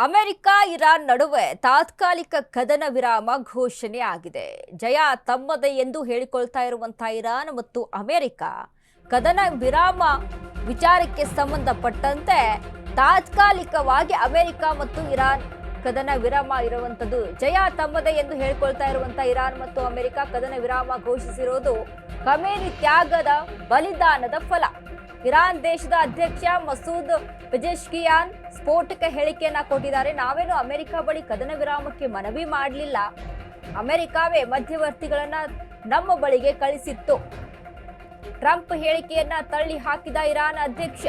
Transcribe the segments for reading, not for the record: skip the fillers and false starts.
America Iran ನಡುವೆ ತಾತ್ಕಾಲಿಕ ಕದನ ವಿರಾಮ ಘೋಷಣೆ ಆಗಿದೆ. ಜಯ ತಮ್ಮದೇ ಎಂದು ಹೇಳಿಕೊಳ್ತಾ ಇರುವಂತಹ ಇರಾನ್ ಮತ್ತು ಅಮೆರಿಕ ಕದನ ವಿರಾಮ ವಿಚಾರಕ್ಕೆ ಸಂಬಂಧಪಟ್ಟಂತೆ ತಾತ್ಕಾಲಿಕವಾಗಿ ಅಮೆರಿಕ ಮತ್ತು ಇರಾನ್ ಕದನ ವಿರಾಮ ಇರುವಂತದ್ದು. ಜಯ ತಮ್ಮದೇ ಎಂದು ಹೇಳಿಕೊಳ್ತಾ ಇರುವಂತಹ ಇರಾನ್ ಮತ್ತು ಅಮೆರಿಕ ಕದನ ವಿರಾಮ ಘೋಷಿಸಿರುವುದು ಖಮೇನಿ ತ್ಯಾಗದ ಬಲಿದಾನದ ಫಲ. ಇರಾನ್ ದೇಶದ ಅಧ್ಯಕ್ಷ ಮಸೂದ್ ಪೆಜೆಶ್ಕಿಯಾನ್ ಸ್ಫೋಟಕ ಹೇಳಿಕೆಯನ್ನ ಕೊಟ್ಟಿದ್ದಾರೆ. ನಾವೇನು ಅಮೆರಿಕ ಬಳಿ ಕದನ ವಿರಾಮಕ್ಕೆ ಮನವಿ ಮಾಡಲಿಲ್ಲ, ಅಮೆರಿಕವೇ ಮಧ್ಯವರ್ತಿಗಳನ್ನ ನಮ್ಮ ಬಳಿಗೆ ಕಳಿಸಿತ್ತು. ಟ್ರಂಪ್ ಹೇಳಿಕೆಯನ್ನ ತಳ್ಳಿ ಹಾಕಿದ ಇರಾನ್ ಅಧ್ಯಕ್ಷ.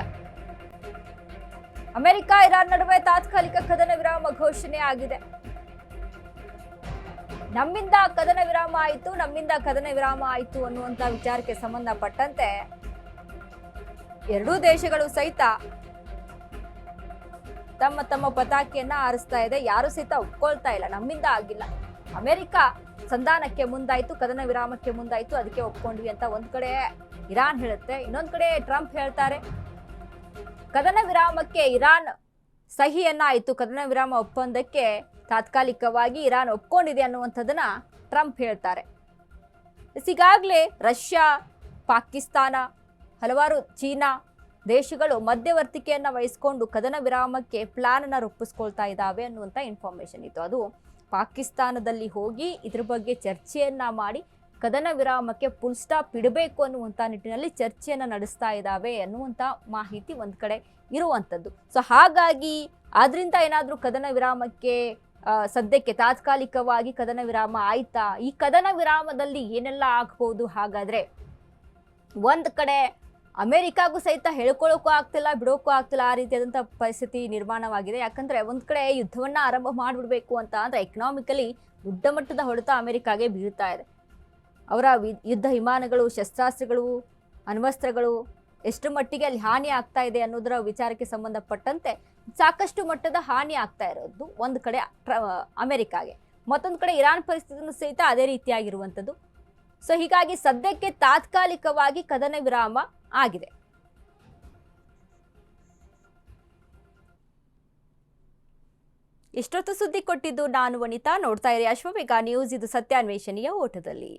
ಅಮೆರಿಕ ಇರಾನ್ ನಡುವೆ ತಾತ್ಕಾಲಿಕ ಕದನ ವಿರಾಮ ಘೋಷಣೆ ಆಗಿದೆ. ನಮ್ಮಿಂದ ಕದನ ವಿರಾಮ ಆಯಿತು ಅನ್ನುವಂತ ವಿಚಾರಕ್ಕೆ ಸಂಬಂಧಪಟ್ಟಂತೆ ಎರಡೂ ದೇಶಗಳು ಸಹಿತ ತಮ್ಮ ತಮ್ಮ ಪತಾಕೆಯನ್ನ ಹಾರಿಸ್ತಾ ಇದೆ. ಯಾರು ಸಹಿತ ಒಪ್ಕೊಳ್ತಾ ಇಲ್ಲ, ನಮ್ಮಿಂದ ಆಗಿಲ್ಲ. ಅಮೆರಿಕ ಸಂಧಾನಕ್ಕೆ ಮುಂದಾಯ್ತು, ಕದನ ವಿರಾಮಕ್ಕೆ ಮುಂದಾಯ್ತು, ಅದಕ್ಕೆ ಒಪ್ಕೊಂಡ್ವಿ ಅಂತ ಒಂದ್ ಕಡೆ ಇರಾನ್ ಹೇಳುತ್ತೆ, ಇನ್ನೊಂದ್ ಕಡೆ ಟ್ರಂಪ್ ಹೇಳ್ತಾರೆ ಕದನ ವಿರಾಮಕ್ಕೆ ಇರಾನ್ ಸಹಿಯನ್ನ ಆಯ್ತು, ಕದನ ವಿರಾಮ ಒಪ್ಪಂದಕ್ಕೆ ತಾತ್ಕಾಲಿಕವಾಗಿ ಇರಾನ್ ಒಪ್ಕೊಂಡಿದೆ ಅನ್ನುವಂಥದ್ದನ್ನ ಟ್ರಂಪ್ ಹೇಳ್ತಾರೆ. ಈಗಾಗಲೇ ರಷ್ಯಾ, ಪಾಕಿಸ್ತಾನ, ಹಲವಾರು ಚೀನಾ ದೇಶಗಳು ಮಧ್ಯವರ್ತಿಕೆಯನ್ನ ವಹಿಸಿಕೊಂಡು ಕದನ ವಿರಾಮಕ್ಕೆ ಪ್ಲಾನ್ ಅನ್ನ ರೂಪಿಸ್ಕೊಳ್ತಾ ಇದ್ದಾವೆ ಅನ್ನುವಂಥ ಇನ್ಫಾರ್ಮೇಶನ್ ಇತ್ತು. ಅದು ಪಾಕಿಸ್ತಾನದಲ್ಲಿ ಹೋಗಿ ಇದ್ರ ಬಗ್ಗೆ ಚರ್ಚೆಯನ್ನ ಮಾಡಿ ಕದನ ವಿರಾಮಕ್ಕೆ ಫುಲ್ ಸ್ಟಾಪ್ ಇಡಬೇಕು ಅನ್ನುವಂಥ ನಿಟ್ಟಿನಲ್ಲಿ ಚರ್ಚೆಯನ್ನ ನಡೆಸ್ತಾ ಇದ್ದಾವೆ ಅನ್ನುವಂಥ ಮಾಹಿತಿ ಒಂದ್ ಕಡೆ ಇರುವಂಥದ್ದು. ಸೊ ಹಾಗಾಗಿ ಆದ್ರಿಂದ ಏನಾದರೂ ಕದನ ವಿರಾಮಕ್ಕೆ ಸದ್ಯಕ್ಕೆ ತಾತ್ಕಾಲಿಕವಾಗಿ ಕದನ ವಿರಾಮ ಆಯ್ತಾ? ಈ ಕದನ ವಿರಾಮದಲ್ಲಿ ಏನೆಲ್ಲ ಆಗ್ಬೋದು? ಹಾಗಾದ್ರೆ ಒಂದ್ ಕಡೆ ಅಮೆರಿಕಾಗೂ ಸಹಿತ ಹೇಳ್ಕೊಳ್ಳೋಕ್ಕೂ ಆಗ್ತಿಲ್ಲ, ಬಿಡೋಕ್ಕೂ ಆಗ್ತಿಲ್ಲ, ಆ ರೀತಿಯಾದಂಥ ಪರಿಸ್ಥಿತಿ ನಿರ್ಮಾಣವಾಗಿದೆ. ಯಾಕಂದ್ರೆ ಒಂದ್ ಕಡೆ ಯುದ್ಧವನ್ನ ಆರಂಭ ಮಾಡಿಬಿಡ್ಬೇಕು ಅಂತ ಅಂದ್ರೆ ಎಕನಾಮಿಕಲಿ ದೊಡ್ಡ ಮಟ್ಟದ ಹೊಡೆತ ಅಮೆರಿಕಾಗೆ ಬೀಳ್ತಾ ಇದೆ. ಅವರ ಯುದ್ಧ ವಿಮಾನಗಳು, ಶಸ್ತ್ರಾಸ್ತ್ರಗಳು, ಅಣ್ವಸ್ತ್ರಗಳು ಎಷ್ಟು ಮಟ್ಟಿಗೆ ಅಲ್ಲಿ ಹಾನಿ ಆಗ್ತಾ ಇದೆ ಅನ್ನೋದರ ವಿಚಾರಕ್ಕೆ ಸಂಬಂಧಪಟ್ಟಂತೆ ಸಾಕಷ್ಟು ಮಟ್ಟದ ಹಾನಿ ಆಗ್ತಾ ಇರೋದು ಒಂದು ಕಡೆ ಅಮೆರಿಕಾಗೆ, ಮತ್ತೊಂದು ಕಡೆ ಇರಾನ್ ಪರಿಸ್ಥಿತಿನೂ ಸಹಿತ ಅದೇ ರೀತಿಯಾಗಿರುವಂಥದ್ದು. ಸೊ ಹೀಗಾಗಿ ಸದ್ಯಕ್ಕೆ ತಾತ್ಕಾಲಿಕವಾಗಿ ಕದನ ವಿರಾಮ ಆಗಿದೆ. ಇಷ್ಟೊತ್ತು ಸುದ್ದಿ ಕೊಟ್ಟಿದ್ದು ನಾನು ವನಿತಾ. ನೋಡ್ತಾ ಇರಿ ಅಶ್ವವೇಗ ನ್ಯೂಸ್, ಇದು ಸತ್ಯಾನ್ವೇಷಣೆಯ ಓಟದಲ್ಲಿ.